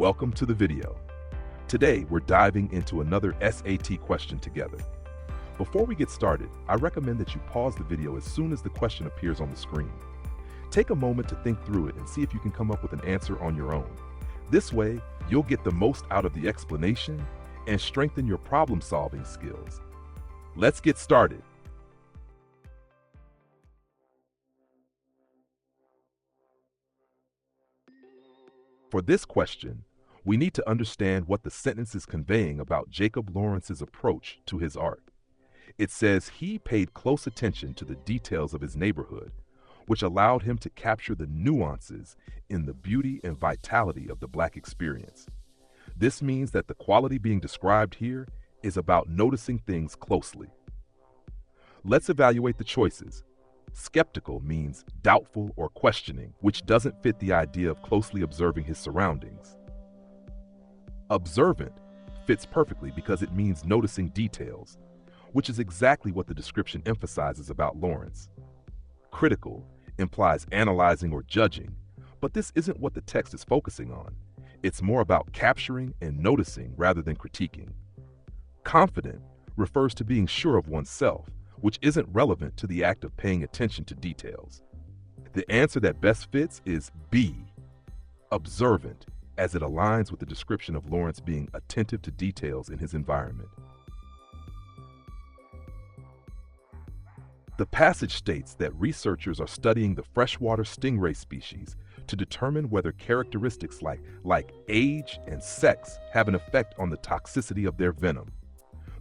Welcome to the video. Today, we're diving into another SAT question together. Before we get started, I recommend that you pause the video as soon as the question appears on the screen. Take a moment to think through it and see if you can come up with an answer on your own. This way, you'll get the most out of the explanation and strengthen your problem-solving skills. Let's get started. For this question, we need to understand what the sentence is conveying about Jacob Lawrence's approach to his art. It says he paid close attention to the details of his neighborhood, which allowed him to capture the nuances in the beauty and vitality of the Black experience. This means that the quality being described here is about noticing things closely. Let's evaluate the choices. Skeptical means doubtful or questioning, which doesn't fit the idea of closely observing his surroundings. Observant fits perfectly because it means noticing details, which is exactly what the description emphasizes about Lawrence. Critical implies analyzing or judging, but this isn't what the text is focusing on. It's more about capturing and noticing rather than critiquing. Confident refers to being sure of oneself, which isn't relevant to the act of paying attention to details. The answer that best fits is B, observant, as it aligns with the description of Lawrence being attentive to details in his environment. The passage states that researchers are studying the freshwater stingray species to determine whether characteristics like age and sex have an effect on the toxicity of their venom.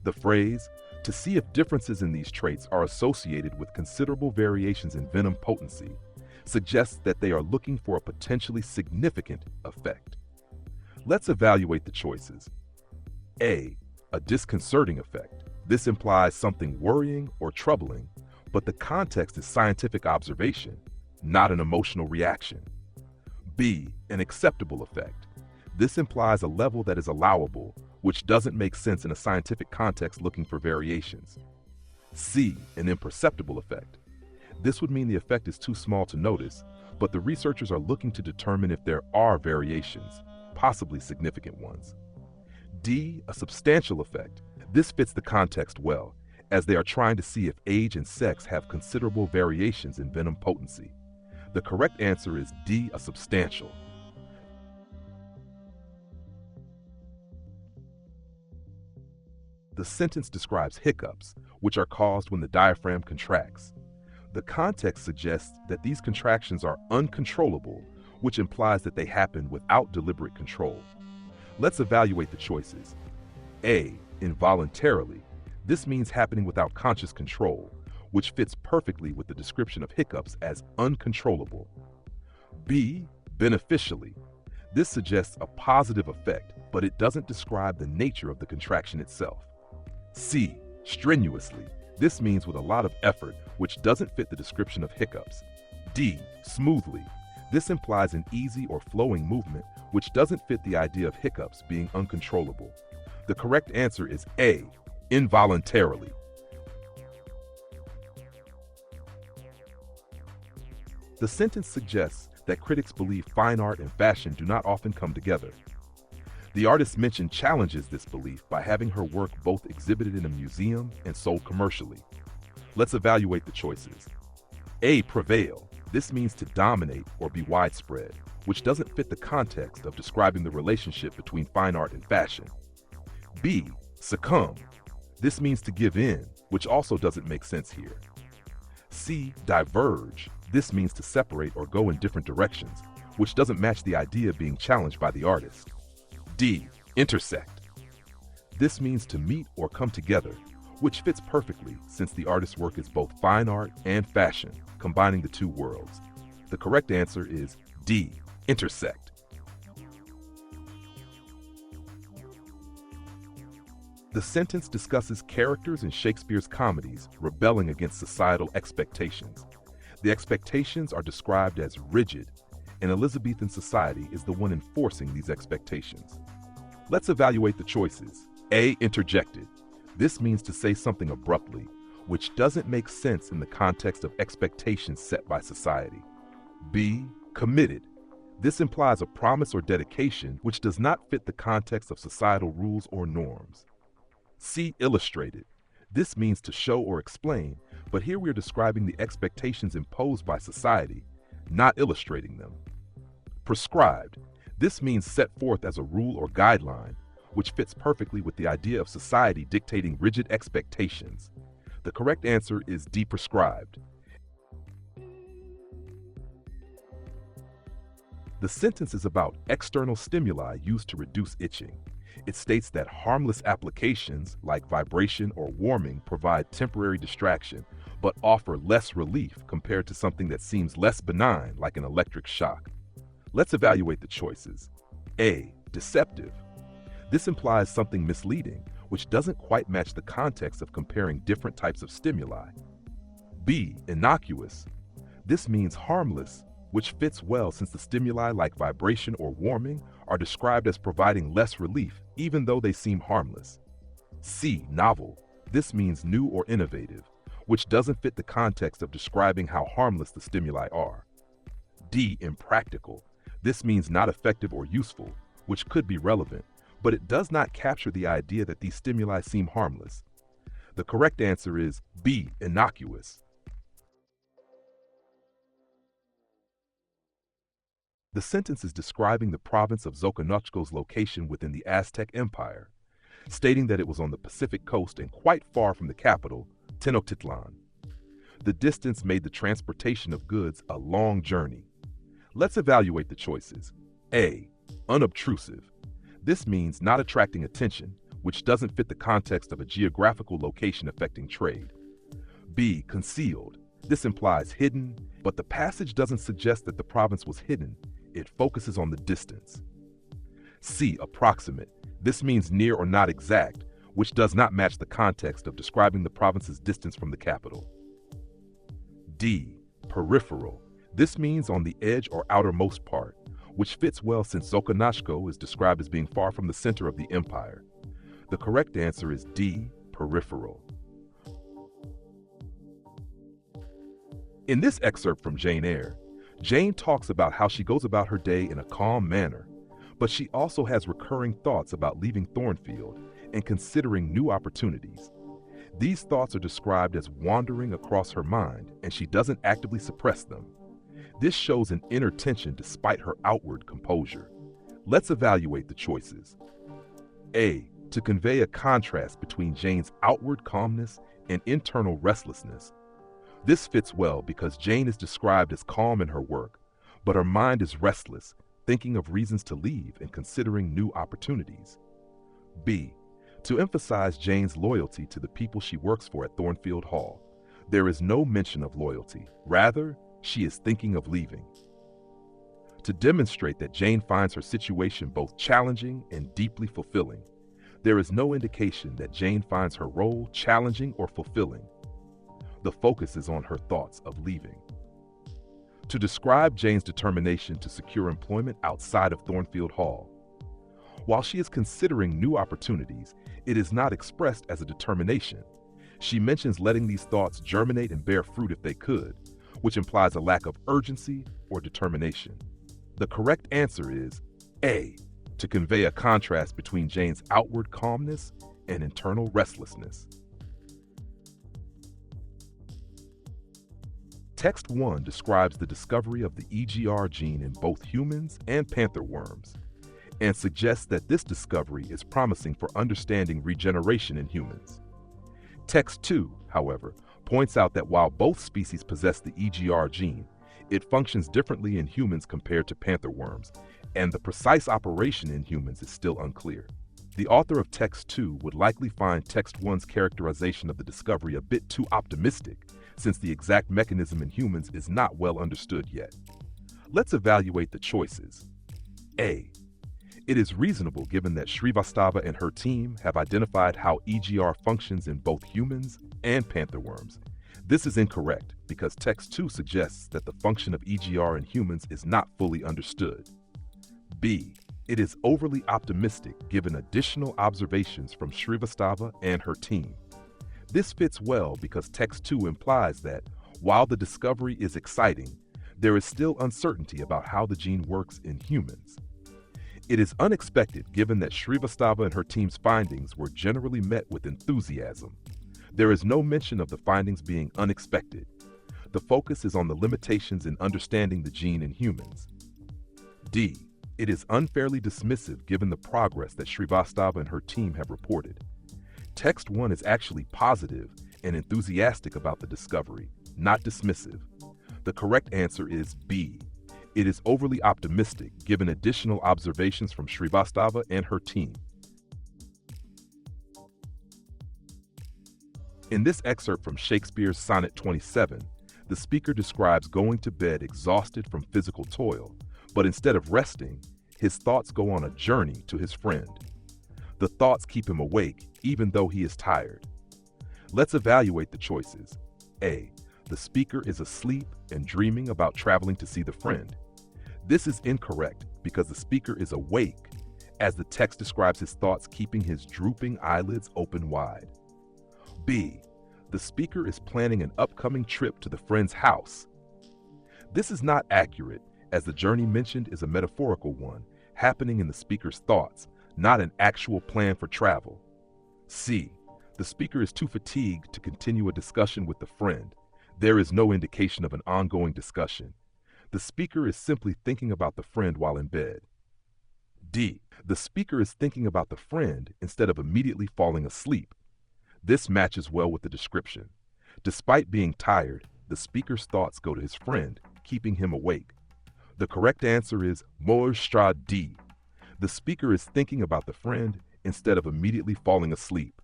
The phrase, "to see if differences in these traits are associated with considerable variations in venom potency," suggests that they are looking for a potentially significant effect. Let's evaluate the choices. A disconcerting effect. This implies something worrying or troubling, but the context is scientific observation, not an emotional reaction. B, an acceptable effect. This implies a level that is allowable, which doesn't make sense in a scientific context looking for variations. C, an imperceptible effect. This would mean the effect is too small to notice, but the researchers are looking to determine if there are variations, possibly significant ones. D, a substantial effect. This fits the context well, as they are trying to see if age and sex have considerable variations in venom potency. The correct answer is D, a substantial. The sentence describes hiccups, which are caused when the diaphragm contracts. The context suggests that these contractions are uncontrollable, which implies that they happen without deliberate control. Let's evaluate the choices. A, involuntarily. This means happening without conscious control, which fits perfectly with the description of hiccups as uncontrollable. B, beneficially. This suggests a positive effect, but it doesn't describe the nature of the contraction itself. C, strenuously. This means with a lot of effort, which doesn't fit the description of hiccups. D, smoothly. This implies an easy or flowing movement, which doesn't fit the idea of hiccups being uncontrollable. The correct answer is A, involuntarily. The sentence suggests that critics believe fine art and fashion do not often come together. The artist mentioned challenges this belief by having her work both exhibited in a museum and sold commercially. Let's evaluate the choices. A, prevail. This means to dominate or be widespread, which doesn't fit the context of describing the relationship between fine art and fashion. B, succumb. This means to give in, which also doesn't make sense here. C, diverge. This means to separate or go in different directions, which doesn't match the idea being challenged by the artist. D, intersect. This means to meet or come together, which fits perfectly since the artist's work is both fine art and fashion, combining the two worlds. The correct answer is D, intersect. The sentence discusses characters in Shakespeare's comedies rebelling against societal expectations. The expectations are described as rigid, and Elizabethan society is the one enforcing these expectations. Let's evaluate the choices. A, interjected. This means to say something abruptly, which doesn't make sense in the context of expectations set by society. B, committed. This implies a promise or dedication which does not fit the context of societal rules or norms. C. Illustrated. This means to show or explain, but here we are describing the expectations imposed by society, not illustrating them. Prescribed. This means set forth as a rule or guideline, which fits perfectly with the idea of society dictating rigid expectations. The correct answer is D. Prescribed. The sentence is about external stimuli used to reduce itching. It states that harmless applications like vibration or warming provide temporary distraction, but offer less relief compared to something that seems less benign like an electric shock. Let's evaluate the choices. A. Deceptive. This implies something misleading, which doesn't quite match the context of comparing different types of stimuli. B. Innocuous. This means harmless, which fits well since the stimuli like vibration or warming are described as providing less relief, even though they seem harmless. C. Novel. This means new or innovative, which doesn't fit the context of describing how harmless the stimuli are. D. Impractical. This means not effective or useful, which could be relevant, but it does not capture the idea that these stimuli seem harmless. The correct answer is B. Innocuous. The sentence is describing the province of Xoconochco's location within the Aztec Empire, stating that it was on the Pacific coast and quite far from the capital, Tenochtitlan. The distance made the transportation of goods a long journey. Let's evaluate the choices. A. Unobtrusive. This means not attracting attention, which doesn't fit the context of a geographical location affecting trade. B. Concealed. This implies hidden, but the passage doesn't suggest that the province was hidden. It focuses on the distance. C. Approximate. This means near or not exact, which does not match the context of describing the province's distance from the capital. D. Peripheral. This means on the edge or outermost part, which fits well since Xoconochco is described as being far from the center of the empire. The correct answer is D. Peripheral. In this excerpt from Jane Eyre, Jane talks about how she goes about her day in a calm manner, but she also has recurring thoughts about leaving Thornfield and considering new opportunities. These thoughts are described as wandering across her mind, and she doesn't actively suppress them. This shows an inner tension despite her outward composure. Let's evaluate the choices. A. To convey a contrast between Jane's outward calmness and internal restlessness. This fits well because Jane is described as calm in her work, but her mind is restless, thinking of reasons to leave and considering new opportunities. B. To emphasize Jane's loyalty to the people she works for at Thornfield Hall. There is no mention of loyalty. Rather, she is thinking of leaving. To demonstrate that Jane finds her situation both challenging and deeply fulfilling. There is no indication that Jane finds her role challenging or fulfilling. The focus is on her thoughts of leaving. To describe Jane's determination to secure employment outside of Thornfield Hall. While she is considering new opportunities, it is not expressed as a determination. She mentions letting these thoughts germinate and bear fruit if they could, which implies a lack of urgency or determination. The correct answer is A. To convey a contrast between Jane's outward calmness and internal restlessness. Text 1 describes the discovery of the EGR gene in both humans and panther worms, and suggests that this discovery is promising for understanding regeneration in humans. Text 2, however, points out that while both species possess the EGR gene, it functions differently in humans compared to panther worms, and the precise operation in humans is still unclear. The author of Text 2 would likely find Text 1's characterization of the discovery a bit too optimistic, since the exact mechanism in humans is not well understood yet. Let's evaluate the choices. A. It is reasonable given that Srivastava and her team have identified how EGR functions in both humans and panther worms. This is incorrect because Text 2 suggests that the function of EGR in humans is not fully understood. B. It is overly optimistic given additional observations from Srivastava and her team. This fits well because Text 2 implies that, while the discovery is exciting, there is still uncertainty about how the gene works in humans. It is unexpected given that Shrivastava and her team's findings were generally met with enthusiasm. There is no mention of the findings being unexpected. The focus is on the limitations in understanding the gene in humans. D. It is unfairly dismissive given the progress that Shrivastava and her team have reported. Text 1 is actually positive and enthusiastic about the discovery, not dismissive. The correct answer is B. It is overly optimistic given additional observations from Shrivastava and her team. In this excerpt from Shakespeare's Sonnet 27, the speaker describes going to bed exhausted from physical toil, but instead of resting, his thoughts go on a journey to his friend. The thoughts keep him awake even though he is tired. Let's evaluate the choices. A. The speaker is asleep and dreaming about traveling to see the friend. This is incorrect because the speaker is awake, as the text describes his thoughts keeping his drooping eyelids open wide. B. The speaker is planning an upcoming trip to the friend's house. This is not accurate, as the journey mentioned is a metaphorical one, happening in the speaker's thoughts, not an actual plan for travel. C. The speaker is too fatigued to continue a discussion with the friend. There is no indication of an ongoing discussion. The speaker is simply thinking about the friend while in bed. D. The speaker is thinking about the friend instead of immediately falling asleep. This matches well with the description. Despite being tired, the speaker's thoughts go to his friend, keeping him awake. The correct answer is Morstra D. The speaker is thinking about the friend instead of immediately falling asleep.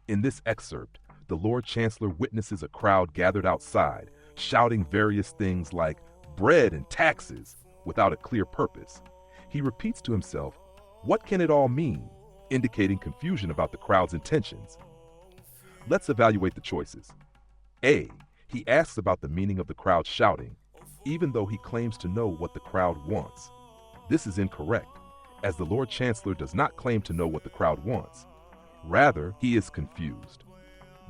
In this excerpt, the Lord Chancellor witnesses a crowd gathered outside, shouting various things like bread and taxes without a clear purpose. He repeats to himself, "What can it all mean?" indicating confusion about the crowd's intentions. Let's evaluate the choices. A. He asks about the meaning of the crowd shouting, even though he claims to know what the crowd wants. This is incorrect, as the Lord Chancellor does not claim to know what the crowd wants. Rather, he is confused.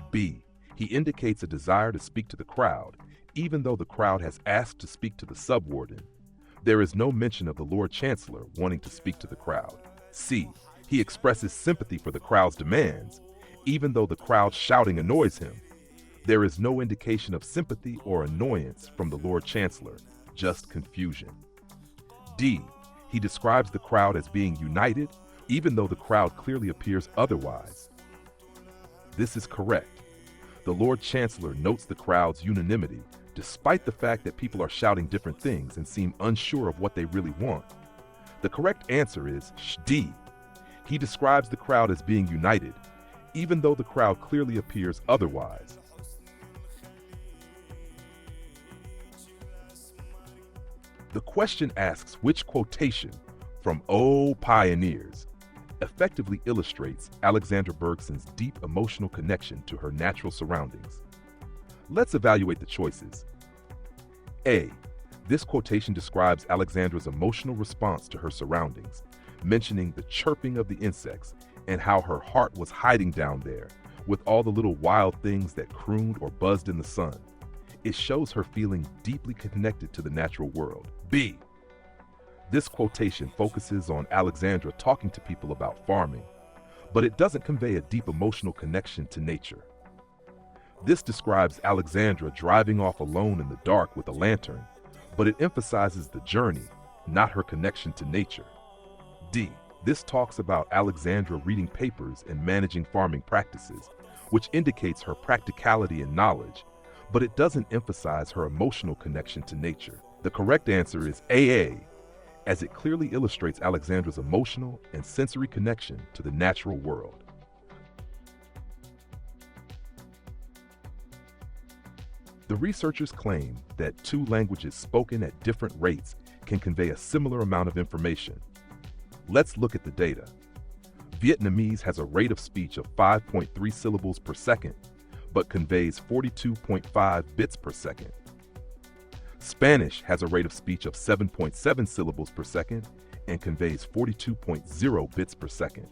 B. He indicates a desire to speak to the crowd, even though the crowd has asked to speak to the subwarden. There is no mention of the Lord Chancellor wanting to speak to the crowd. C. He expresses sympathy for the crowd's demands, even though the crowd shouting annoys him. There is no indication of sympathy or annoyance from the Lord Chancellor, just confusion. D. He describes the crowd as being united, even though the crowd clearly appears otherwise. This is correct. The Lord Chancellor notes the crowd's unanimity, despite the fact that people are shouting different things and seem unsure of what they really want. The correct answer is D. He describes the crowd as being united, even though the crowd clearly appears otherwise. The question asks which quotation from "O Pioneers" effectively illustrates Alexandra Bergson's deep emotional connection to her natural surroundings. Let's evaluate the choices. A. This quotation describes Alexandra's emotional response to her surroundings, mentioning the chirping of the insects and how her heart was hiding down there with all the little wild things that crooned or buzzed in the sun. It shows her feeling deeply connected to the natural world. B. This quotation focuses on Alexandra talking to people about farming, but it doesn't convey a deep emotional connection to nature. This describes Alexandra driving off alone in the dark with a lantern, but it emphasizes the journey, not her connection to nature. D. This talks about Alexandra reading papers and managing farming practices, which indicates her practicality and knowledge, but it doesn't emphasize her emotional connection to nature. The correct answer is AA, as it clearly illustrates Alexandra's emotional and sensory connection to the natural world. The researchers claim that two languages spoken at different rates can convey a similar amount of information. Let's look at the data. Vietnamese has a rate of speech of 5.3 syllables per second, but conveys 42.5 bits per second. Spanish has a rate of speech of 7.7 syllables per second and conveys 42.0 bits per second.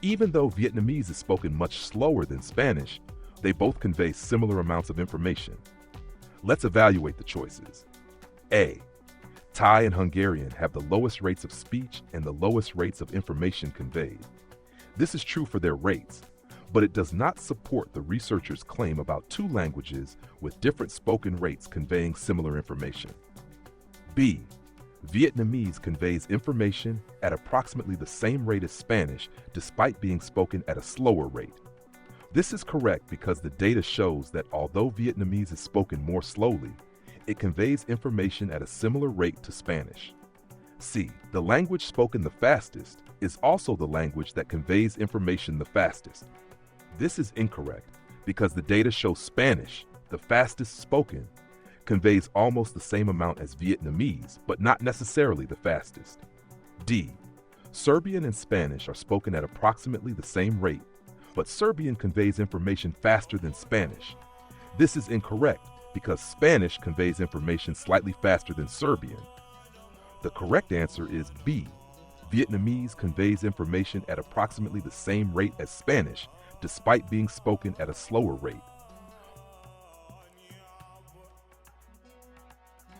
Even though Vietnamese is spoken much slower than Spanish, They both convey similar amounts of information. Let's evaluate the choices. A. Thai and Hungarian have the lowest rates of speech and the lowest rates of information conveyed. This is true for their rates, but it does not support the researchers' claim about two languages with different spoken rates conveying similar information. B. Vietnamese conveys information at approximately the same rate as Spanish despite being spoken at a slower rate. This is correct because the data shows that although Vietnamese is spoken more slowly, it conveys information at a similar rate to Spanish. C. The language spoken the fastest is also the language that conveys information the fastest. This is incorrect because the data shows Spanish, the fastest spoken, conveys almost the same amount as Vietnamese, but not necessarily the fastest. D. Serbian and Spanish are spoken at approximately the same rate, but Serbian conveys information faster than Spanish. This is incorrect because Spanish conveys information slightly faster than Serbian. The correct answer is B. Vietnamese conveys information at approximately the same rate as Spanish, despite being spoken at a slower rate.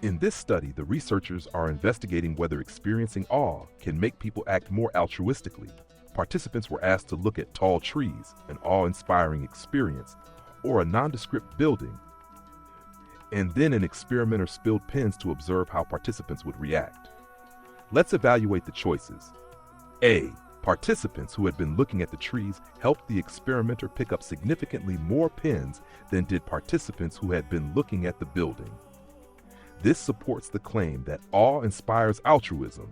In this study, the researchers are investigating whether experiencing awe can make people act more altruistically. Participants were asked to look at tall trees, an awe-inspiring experience, or a nondescript building, and then an experimenter spilled pens to observe how participants would react. Let's evaluate the choices. A. Participants who had been looking at the trees helped the experimenter pick up significantly more pens than did participants who had been looking at the building. This supports the claim that awe inspires altruism,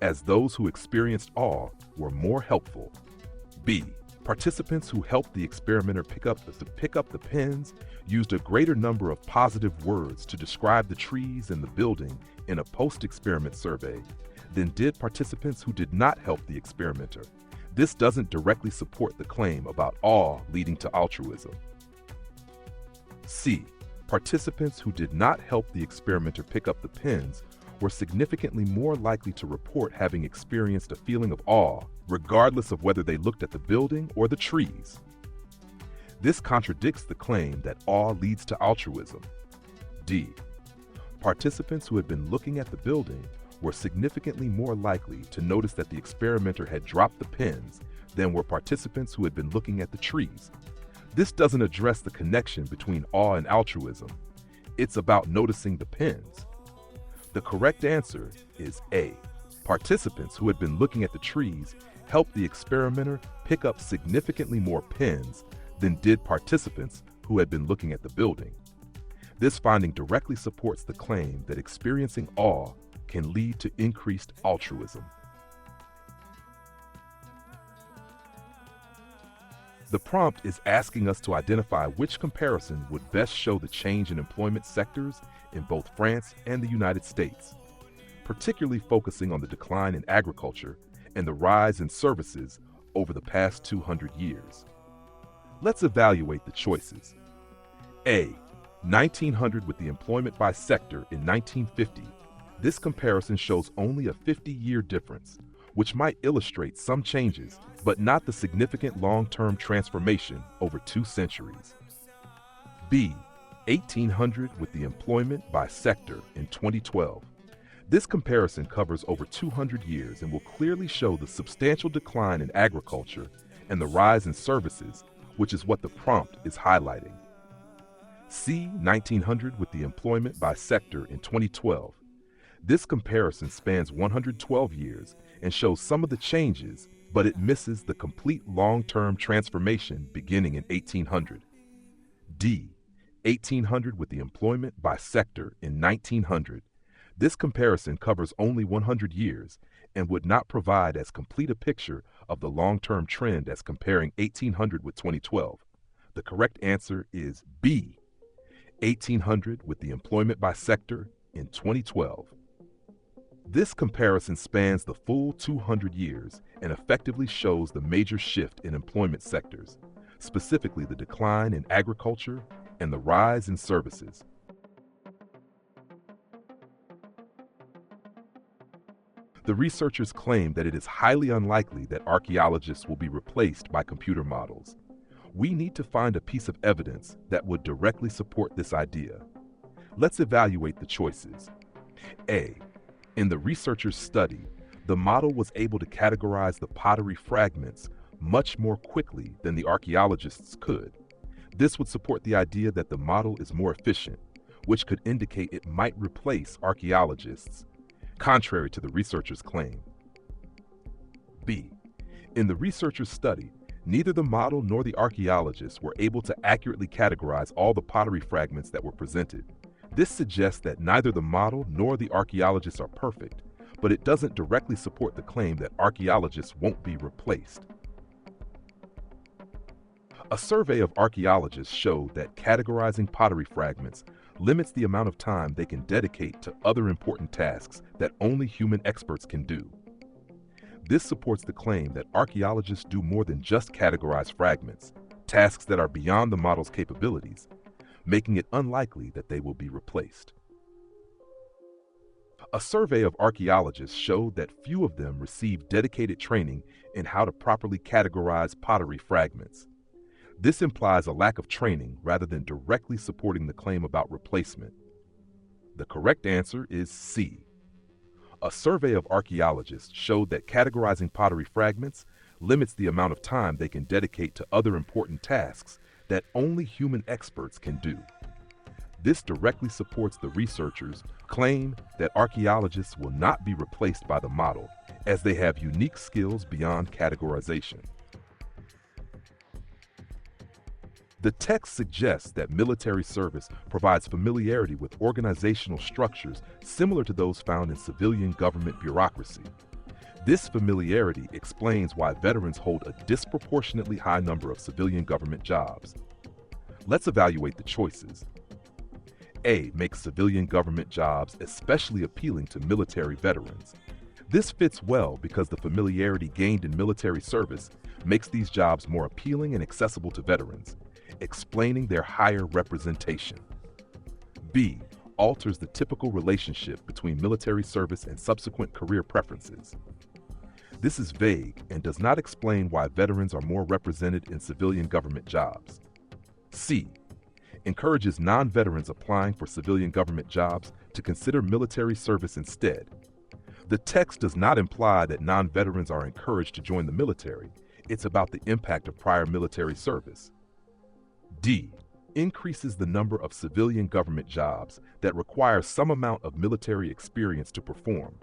as those who experienced awe were more helpful. B. Participants who helped the experimenter pick up the pens used a greater number of positive words to describe the trees and the building in a post-experiment survey than did participants who did not help the experimenter. This doesn't directly support the claim about awe leading to altruism. C. Participants who did not help the experimenter pick up the pens were significantly more likely to report having experienced a feeling of awe, regardless of whether they looked at the building or the trees. This contradicts the claim that awe leads to altruism. D. Participants who had been looking at the building were significantly more likely to notice that the experimenter had dropped the pens than were participants who had been looking at the trees. This doesn't address the connection between awe and altruism. It's about noticing the pens. The correct answer is A. Participants who had been looking at the trees helped the experimenter pick up significantly more pens than did participants who had been looking at the building. This finding directly supports the claim that experiencing awe can lead to increased altruism. The prompt is asking us to identify which comparison would best show the change in employment sectors in both France and the United States, particularly focusing on the decline in agriculture and the rise in services over the past 200 years. Let's evaluate the choices. A. 1900 with the employment by sector in 1950. This comparison shows only a 50-year difference, which might illustrate some changes, but not the significant long-term transformation over 2 centuries. B. 1800 with the employment by sector in 2012. This comparison covers over 200 years and will clearly show the substantial decline in agriculture and the rise in services, which is what the prompt is highlighting. C. 1900 with the employment by sector in 2012. This comparison spans 112 years and shows some of the changes, but it misses the complete long-term transformation beginning in 1800. D. 1800 with the employment by sector in 1900. This comparison covers only 100 years and would not provide as complete a picture of the long-term trend as comparing 1800 with 2012. The correct answer is B. 1800 with the employment by sector in 2012. This comparison spans the full 200 years and effectively shows the major shift in employment sectors, specifically the decline in agriculture and the rise in services. The researchers claim that it is highly unlikely that archaeologists will be replaced by computer models. We need to find a piece of evidence that would directly support this idea. Let's evaluate the choices. A. In the researcher's study, the model was able to categorize the pottery fragments much more quickly than the archaeologists could. This would support the idea that the model is more efficient, which could indicate it might replace archaeologists, contrary to the researcher's claim. B. In the researcher's study, neither the model nor the archaeologists were able to accurately categorize all the pottery fragments that were presented. This suggests that neither the model nor the archaeologists are perfect, but it doesn't directly support the claim that archaeologists won't be replaced. A survey of archaeologists showed that categorizing pottery fragments limits the amount of time they can dedicate to other important tasks that only human experts can do. This supports the claim that archaeologists do more than just categorize fragments, tasks that are beyond the model's capabilities, making it unlikely that they will be replaced. A survey of archaeologists showed that few of them received dedicated training in how to properly categorize pottery fragments. This implies a lack of training rather than directly supporting the claim about replacement. The correct answer is C. A survey of archaeologists showed that categorizing pottery fragments limits the amount of time they can dedicate to other important tasks that only human experts can do. This directly supports the researchers' claim that archaeologists will not be replaced by the model, as they have unique skills beyond categorization. The text suggests that military service provides familiarity with organizational structures similar to those found in civilian government bureaucracy. This familiarity explains why veterans hold a disproportionately high number of civilian government jobs. Let's evaluate the choices. A. Makes civilian government jobs especially appealing to military veterans. This fits well because the familiarity gained in military service makes these jobs more appealing and accessible to veterans, explaining their higher representation. B. Alters the typical relationship between military service and subsequent career preferences. This is vague and does not explain why veterans are more represented in civilian government jobs. C. Encourages non-veterans applying for civilian government jobs to consider military service instead. The text does not imply that non-veterans are encouraged to join the military. It's about the impact of prior military service. D. Increases the number of civilian government jobs that require some amount of military experience to perform.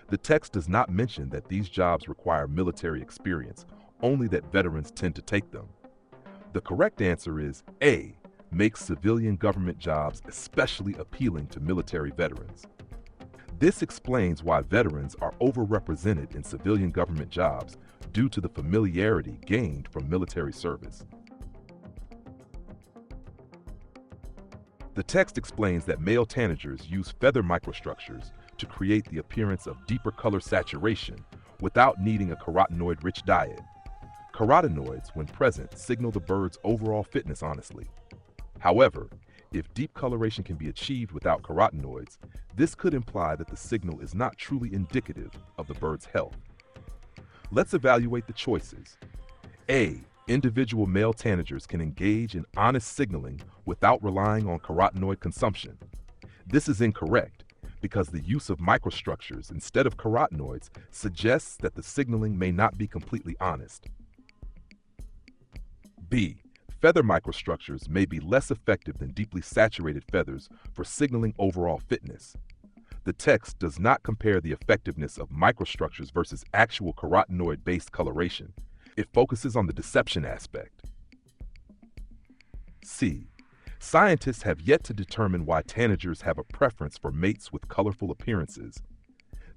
The text does not mention that these jobs require military experience, only that veterans tend to take them. The correct answer is A. Makes civilian government jobs especially appealing to military veterans. This explains why veterans are overrepresented in civilian government jobs due to the familiarity gained from military service. The text explains that male tanagers use feather microstructures to create the appearance of deeper color saturation without needing a carotenoid-rich diet. Carotenoids, when present, signal the bird's overall fitness honestly. However, if deep coloration can be achieved without carotenoids, this could imply that the signal is not truly indicative of the bird's health. Let's evaluate the choices. A. Individual male tanagers can engage in honest signaling without relying on carotenoid consumption. This is incorrect because the use of microstructures instead of carotenoids suggests that the signaling may not be completely honest. B. Feather microstructures may be less effective than deeply saturated feathers for signaling overall fitness. The text does not compare the effectiveness of microstructures versus actual carotenoid-based coloration. It focuses on the deception aspect. C. Scientists have yet to determine why tanagers have a preference for mates with colorful appearances.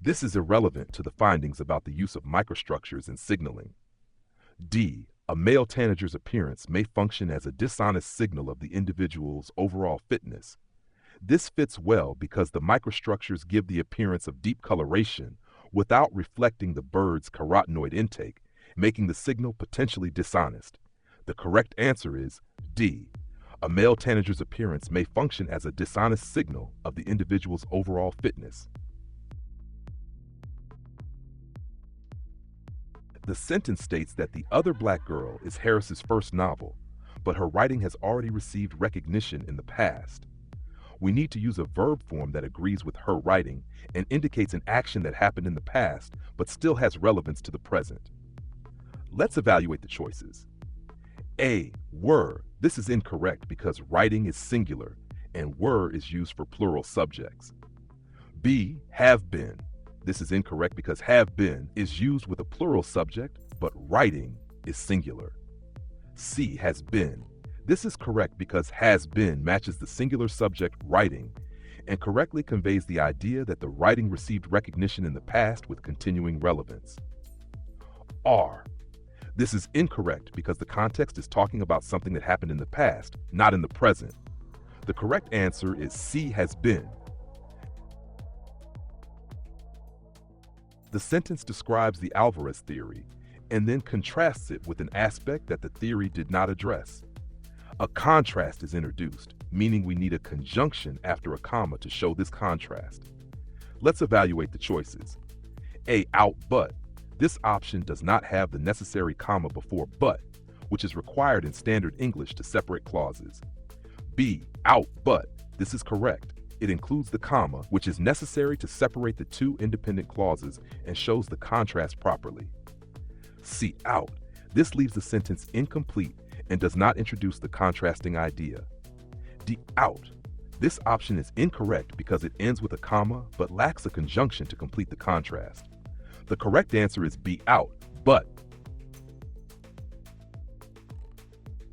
This is irrelevant to the findings about the use of microstructures in signaling. D. A male tanager's appearance may function as a dishonest signal of the individual's overall fitness. This fits well because the microstructures give the appearance of deep coloration without reflecting the bird's carotenoid intake, making the signal potentially dishonest. The correct answer is D. A male tanager's appearance may function as a dishonest signal of the individual's overall fitness. The sentence states that The Other Black Girl is Harris's first novel, but her writing has already received recognition in the past. We need to use a verb form that agrees with her writing and indicates an action that happened in the past but still has relevance to the present. Let's evaluate the choices. A. Were. This is incorrect because writing is singular and were is used for plural subjects. B. Have been. This is incorrect because have been is used with a plural subject, but writing is singular. C. Has been. This is correct because has been matches the singular subject writing and correctly conveys the idea that the writing received recognition in the past with continuing relevance. R. This is incorrect because the context is talking about something that happened in the past, not in the present. The correct answer is C. Has been. The sentence describes the Alvarez theory and then contrasts it with an aspect that the theory did not address. A contrast is introduced, meaning we need a conjunction after a comma to show this contrast. Let's evaluate the choices. A. Out but. This option does not have the necessary comma before but, which is required in standard English to separate clauses. B. Out but. This is correct. It includes the comma, which is necessary to separate the two independent clauses and shows the contrast properly. C. Out. This leaves the sentence incomplete and does not introduce the contrasting idea. D. Out. This option is incorrect because it ends with a comma but lacks a conjunction to complete the contrast. The correct answer is B. Out, but.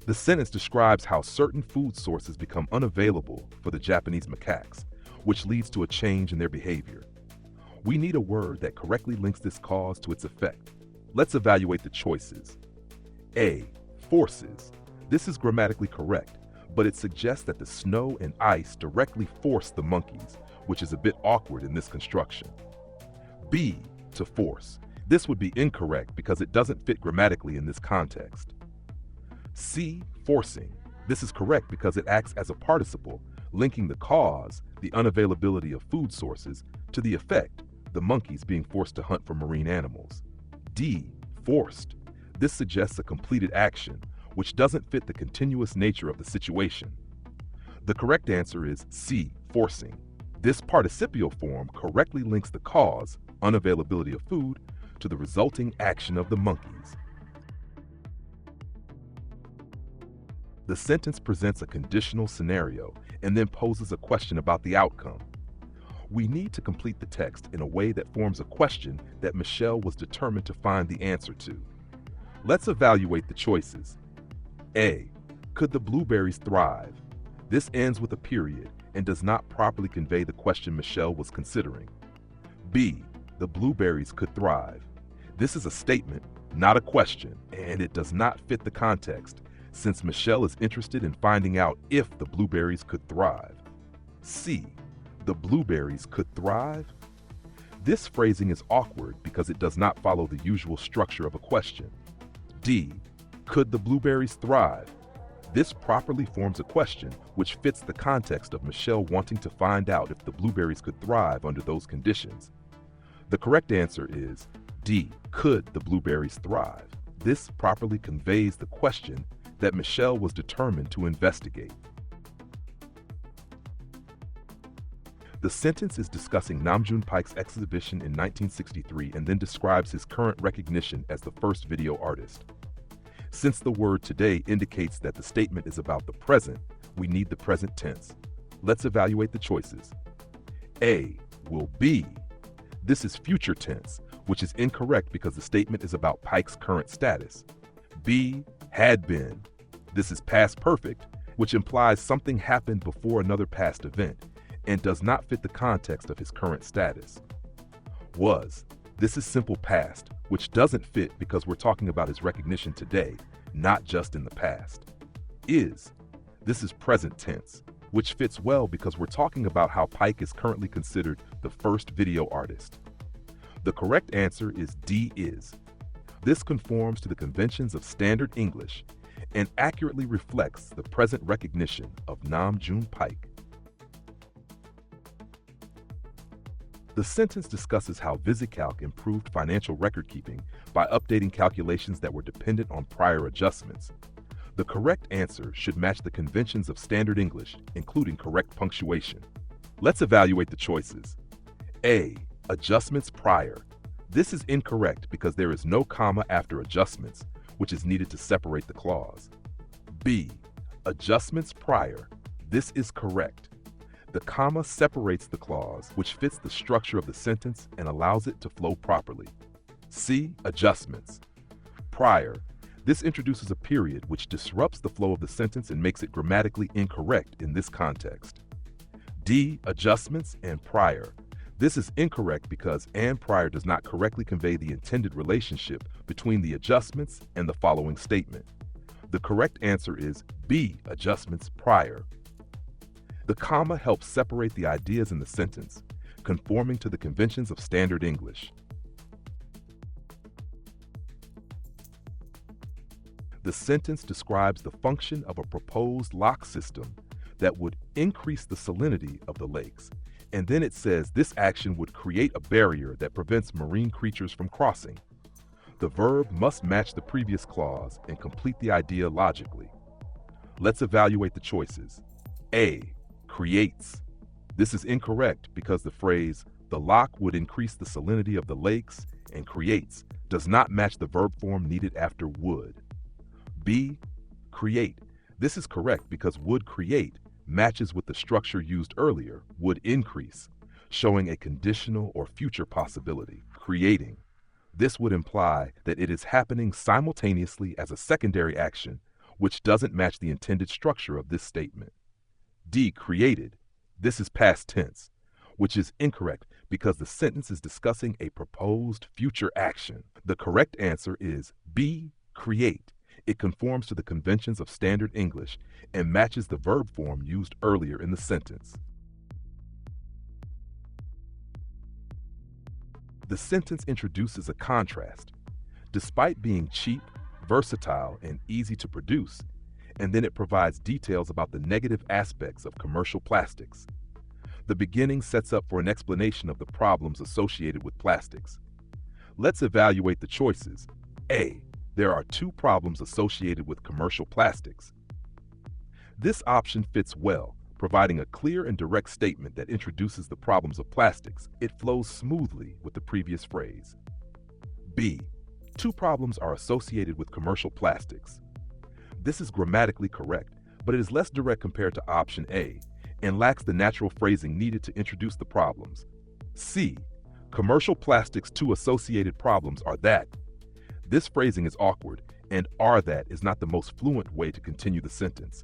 The sentence describes how certain food sources become unavailable for the Japanese macaques, which leads to a change in their behavior. We need a word that correctly links this cause to its effect. Let's evaluate the choices. A. Forces. This is grammatically correct, but it suggests that the snow and ice directly force the monkeys, which is a bit awkward in this construction. B. To force. This would be incorrect because it doesn't fit grammatically in this context. C. Forcing. This is correct because it acts as a participle, linking the cause, the unavailability of food sources, to the effect, the monkeys being forced to hunt for marine animals. D. Forced. This suggests a completed action, which doesn't fit the continuous nature of the situation. The correct answer is C. Forcing. This participial form correctly links the cause, unavailability of food, to the resulting action of the monkeys. The sentence presents a conditional scenario and then poses a question about the outcome. We need to complete the text in a way that forms a question that Michelle was determined to find the answer to. Let's evaluate the choices. A. Could the blueberries thrive? This ends with a period and does not properly convey the question Michelle was considering. B. The blueberries could thrive. This is a statement, not a question, and it does not fit the context, since Michelle is interested in finding out if the blueberries could thrive. C. The blueberries could thrive? This phrasing is awkward because it does not follow the usual structure of a question. D. Could the blueberries thrive? This properly forms a question which fits the context of Michelle wanting to find out if the blueberries could thrive under those conditions. The correct answer is D. Could the blueberries thrive? This properly conveys the question that Michelle was determined to investigate. The sentence is discussing Nam June Paik's exhibition in 1963 and then describes his current recognition as the first video artist. Since the word today indicates that the statement is about the present, we need the present tense. Let's evaluate the choices. A. Will be. This is future tense, which is incorrect because the statement is about Paik's current status. B. Had been. This is past perfect, which implies something happened before another past event and does not fit the context of his current status. Was. This is simple past, which doesn't fit because we're talking about his recognition today, not just in the past. Is. This is present tense, which fits well because we're talking about how Paik is currently considered the first video artist. The correct answer is D. Is. This conforms to the conventions of standard English and accurately reflects the present recognition of Nam June Paik. The sentence discusses how VisiCalc improved financial record keeping by updating calculations that were dependent on prior adjustments. The correct correct answer should match the conventions of standard English, including correct punctuation. Let's evaluate the choices. A. Adjustments prior. This is incorrect because there is no comma after adjustments, which is needed to separate the clause. B. Adjustments prior. This is correct. The comma separates the clause, which fits the structure of the sentence and allows it to flow properly. C. Adjustments prior. This introduces a period which disrupts the flow of the sentence and makes it grammatically incorrect in this context. D. Adjustments and prior. This is incorrect because and prior does not correctly convey the intended relationship between the adjustments and the following statement. The correct answer is B. Adjustments prior. The comma helps separate the ideas in the sentence, conforming to the conventions of standard English. The sentence describes the function of a proposed lock system that would increase the salinity of the lakes, and then it says this action would create a barrier that prevents marine creatures from crossing. The verb must match the previous clause and complete the idea logically. Let's evaluate the choices. A. Creates. This is incorrect because the phrase, the lock would increase the salinity of the lakes, and creates does not match the verb form needed after would. B. Create. This is correct because would create matches with the structure used earlier, would increase, showing a conditional or future possibility, creating. This would imply that it is happening simultaneously as a secondary action, which doesn't match the intended structure of this statement. D. Created. This is past tense, which is incorrect because the sentence is discussing a proposed future action. The correct answer is B. Create. It conforms to the conventions of standard English and matches the verb form used earlier in the sentence. The sentence introduces a contrast. Despite being cheap, versatile, and easy to produce, and then it provides details about the negative aspects of commercial plastics. The beginning sets up for an explanation of the problems associated with plastics. Let's evaluate the choices. A. There are 2 problems associated with commercial plastics. This option fits well, providing a clear and direct statement that introduces the problems of plastics. It flows smoothly with the previous phrase. B. 2 problems are associated with commercial plastics. This is grammatically correct, but it is less direct compared to option A and lacks the natural phrasing needed to introduce the problems. C. Commercial plastics' 2 associated problems are that. This phrasing is awkward, and are that is not the most fluent way to continue the sentence.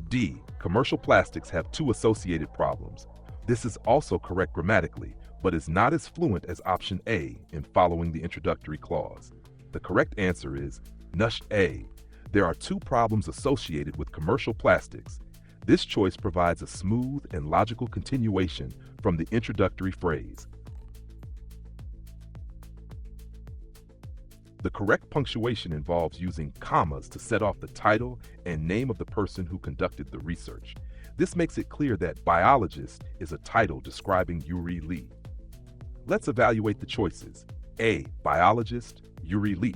D. Commercial plastics have 2 associated problems. This is also correct grammatically, but is not as fluent as option A in following the introductory clause. The correct answer is Nush A. There are 2 problems associated with commercial plastics. This choice provides a smooth and logical continuation from the introductory phrase. The correct punctuation involves using commas to set off the title and name of the person who conducted the research. This makes it clear that biologist is a title describing Yuri Lee. Let's evaluate the choices. A. Biologist, Yuri Lee.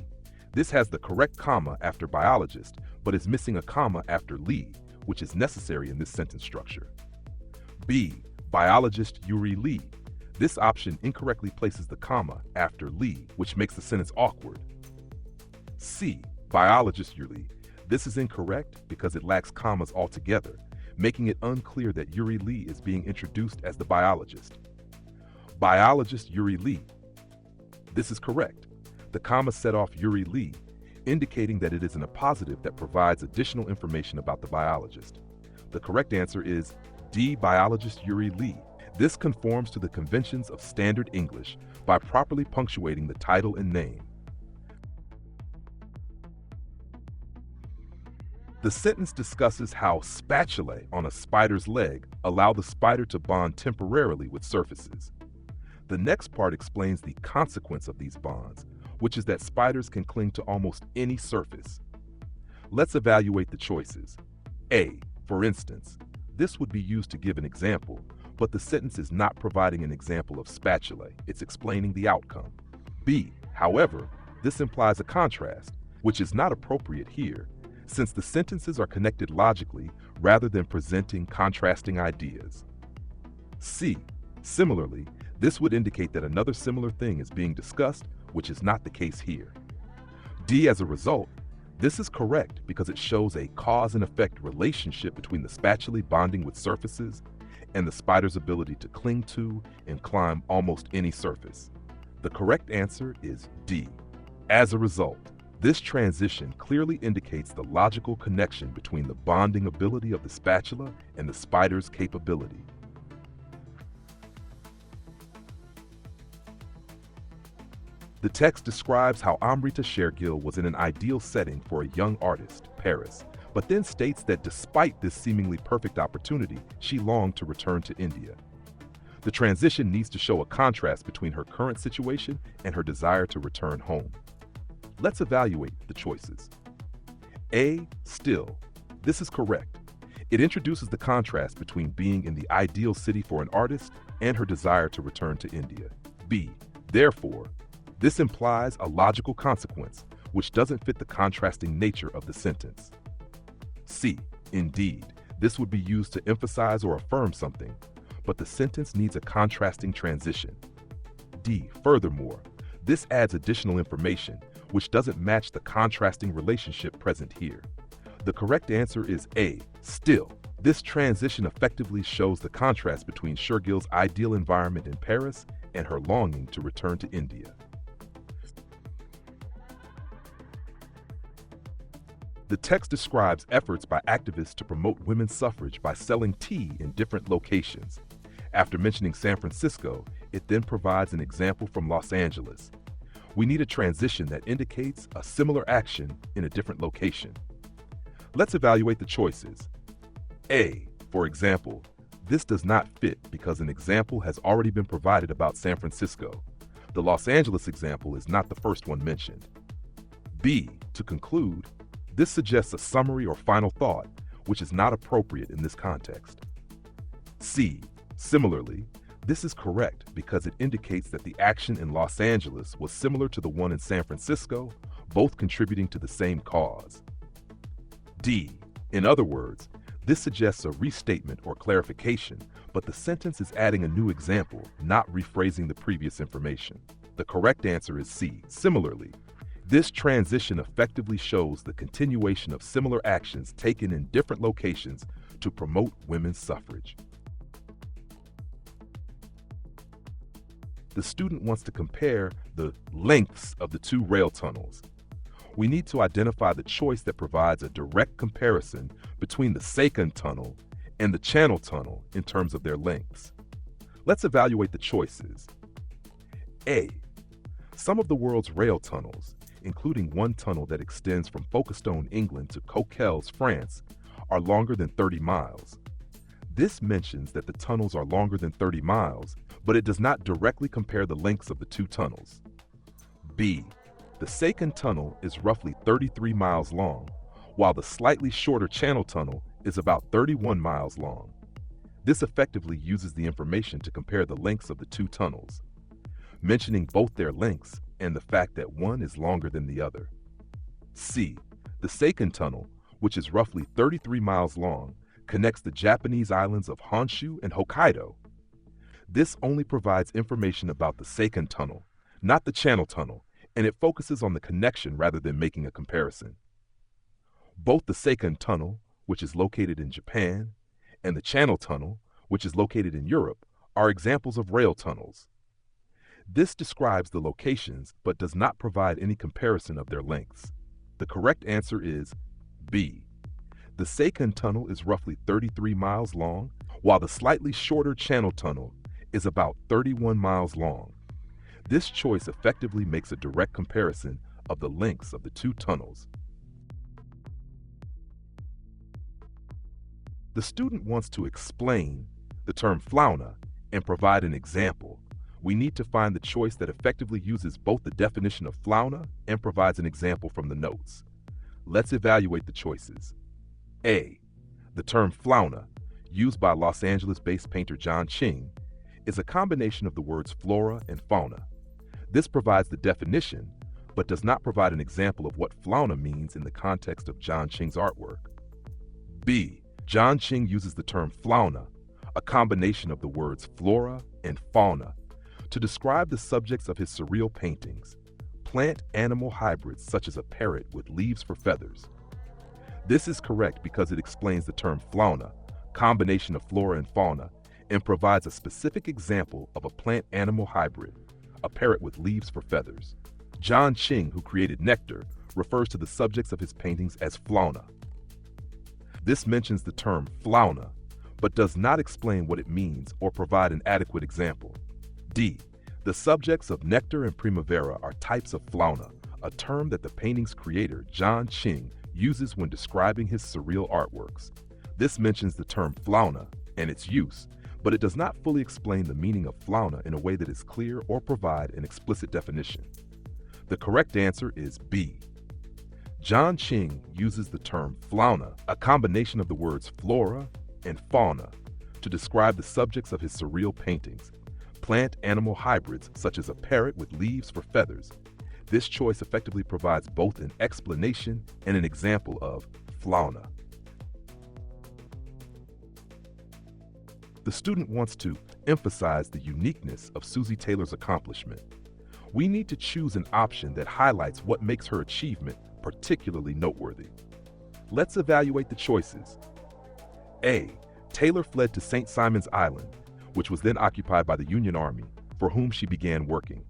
This has the correct comma after biologist, but is missing a comma after Lee, which is necessary in this sentence structure. B. Biologist Yuri Lee. This option incorrectly places the comma after Lee, which makes the sentence awkward. C. Biologist Yuri. This is incorrect because it lacks commas altogether, making it unclear that Yuri Lee is being introduced as the biologist. Biologist Yuri Lee. This is correct. The comma set off Yuri Lee, indicating that it is in a positive that provides additional information about the biologist. The correct answer is D. Biologist Yuri Lee. This conforms to the conventions of standard English by properly punctuating the title and name. The sentence discusses how spatulae on a spider's leg allow the spider to bond temporarily with surfaces. The next part explains the consequence of these bonds, which is that spiders can cling to almost any surface. Let's evaluate the choices. A. For instance. This would be used to give an example, but the sentence is not providing an example of spatulae, it's explaining the outcome. B. However, this implies a contrast, which is not appropriate here, since the sentences are connected logically rather than presenting contrasting ideas. C. Similarly, this would indicate that another similar thing is being discussed, which is not the case here. D. As a result, this is correct because it shows a cause and effect relationship between the spatulae bonding with surfaces and the spider's ability to cling to and climb almost any surface. The correct answer is D. As a result, this transition clearly indicates the logical connection between the bonding ability of the spatula and the spider's capability. The text describes how Amrita Shergill was in an ideal setting for a young artist, Paris, but then states that despite this seemingly perfect opportunity, she longed to return to India. The transition needs to show a contrast between her current situation and her desire to return home. Let's evaluate the choices. A. Still. This is correct. It introduces the contrast between being in the ideal city for an artist and her desire to return to India. B. Therefore. This implies a logical consequence, which doesn't fit the contrasting nature of the sentence. C. Indeed, this would be used to emphasize or affirm something, but the sentence needs a contrasting transition. D. Furthermore, this adds additional information, which doesn't match the contrasting relationship present here. The correct answer is A. Still. This transition effectively shows the contrast between Shergill's ideal environment in Paris and her longing to return to India. The text describes efforts by activists to promote women's suffrage by selling tea in different locations. After mentioning San Francisco, it then provides an example from Los Angeles. We need a transition that indicates a similar action in a different location. Let's evaluate the choices. A. For example, this does not fit because an example has already been provided about San Francisco. The Los Angeles example is not the first one mentioned. B. To conclude, this suggests a summary or final thought, which is not appropriate in this context. C. Similarly, this is correct because it indicates that the action in Los Angeles was similar to the one in San Francisco, both contributing to the same cause. D. In other words, this suggests a restatement or clarification, but the sentence is adding a new example, not rephrasing the previous information. The correct answer is C. Similarly, this transition effectively shows the continuation of similar actions taken in different locations to promote women's suffrage. The student wants to compare the lengths of the two rail tunnels. We need to identify the choice that provides a direct comparison between the Seikan Tunnel and the Channel Tunnel in terms of their lengths. Let's evaluate the choices. A. Some of the world's rail tunnels, including one tunnel that extends from Folkestone, England to Coquelles, France, are longer than 30 miles. This mentions that the tunnels are longer than 30 miles, but it does not directly compare the lengths of the two tunnels. B. The Seikan Tunnel is roughly 33 miles long, while the slightly shorter Channel Tunnel is about 31 miles long. This effectively uses the information to compare the lengths of the two tunnels, mentioning both their lengths and the fact that one is longer than the other. C. The Seikan Tunnel, which is roughly 33 miles long, connects the Japanese islands of Honshu and Hokkaido. This only provides information about the Seikan Tunnel, not the Channel Tunnel, and it focuses on the connection rather than making a comparison. Both the Seikan Tunnel, which is located in Japan, and the Channel Tunnel, which is located in Europe, are examples of rail tunnels. This describes the locations but does not provide any comparison of their lengths. The correct answer is B. The Seikan Tunnel is roughly 33 miles long, while the slightly shorter Channel Tunnel is about 31 miles long. This choice effectively makes a direct comparison of the lengths of the two tunnels. The student wants to explain the term flauna and provide an example. We need to find the choice that effectively uses both the definition of flauna and provides an example from the notes. Let's evaluate the choices. A. The term flauna, used by Los Angeles-based painter John Ching, is a combination of the words flora and fauna. This provides the definition, but does not provide an example of what fauna means in the context of John Ching's artwork. B. John Ching uses the term fauna, a combination of the words flora and fauna, to describe the subjects of his surreal paintings, plant-animal hybrids such as a parrot with leaves for feathers. This is correct because it explains the term fauna, combination of flora and fauna, and provides a specific example of a plant-animal hybrid, a parrot with leaves for feathers. John Ching, who created Nectar, refers to the subjects of his paintings as fauna. This mentions the term fauna, but does not explain what it means or provide an adequate example. D. The subjects of Nectar and Primavera are types of fauna, a term that the painting's creator, John Ching, uses when describing his surreal artworks. This mentions the term fauna and its use, but it does not fully explain the meaning of fauna in a way that is clear or provide an explicit definition. The correct answer is B. John Ching uses the term fauna, a combination of the words flora and fauna, to describe the subjects of his surreal paintings, plant-animal hybrids such as a parrot with leaves for feathers. This choice effectively provides both an explanation and an example of fauna. The student wants to emphasize the uniqueness of Susie Taylor's accomplishment. We need to choose an option that highlights what makes her achievement particularly noteworthy. Let's evaluate the choices. A. Taylor fled to St. Simon's Island, which was then occupied by the Union Army, for whom she began working.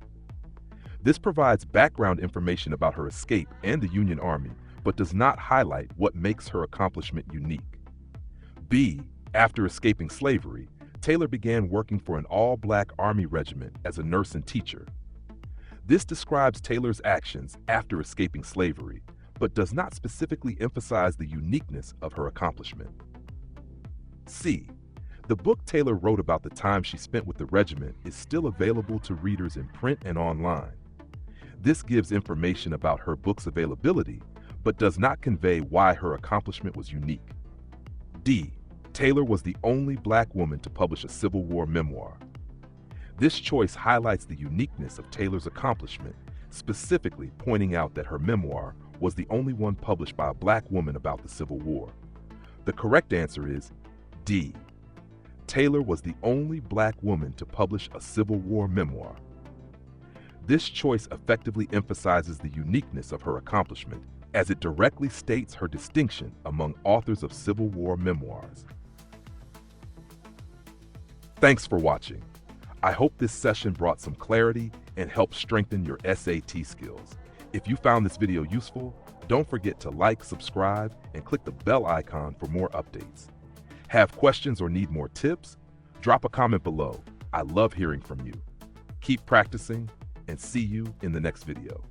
This provides background information about her escape and the Union Army, but does not highlight what makes her accomplishment unique. B. After escaping slavery, Taylor began working for an all-black Army regiment as a nurse and teacher. This describes Taylor's actions after escaping slavery, but does not specifically emphasize the uniqueness of her accomplishment. C. The book Taylor wrote about the time she spent with the regiment is still available to readers in print and online. This gives information about her book's availability, but does not convey why her accomplishment was unique. D. Taylor was the only Black woman to publish a Civil War memoir. This choice highlights the uniqueness of Taylor's accomplishment, specifically pointing out that her memoir was the only one published by a Black woman about the Civil War. The correct answer is D. Taylor was the only Black woman to publish a Civil War memoir. This choice effectively emphasizes the uniqueness of her accomplishment, as it directly states her distinction among authors of Civil War memoirs. Thanks for watching. I hope this session brought some clarity and helped strengthen your SAT skills. If you found this video useful, don't forget to like, subscribe, and click the bell icon for more updates. Have questions or need more tips? Drop a comment below. I love hearing from you. Keep practicing, and see you in the next video.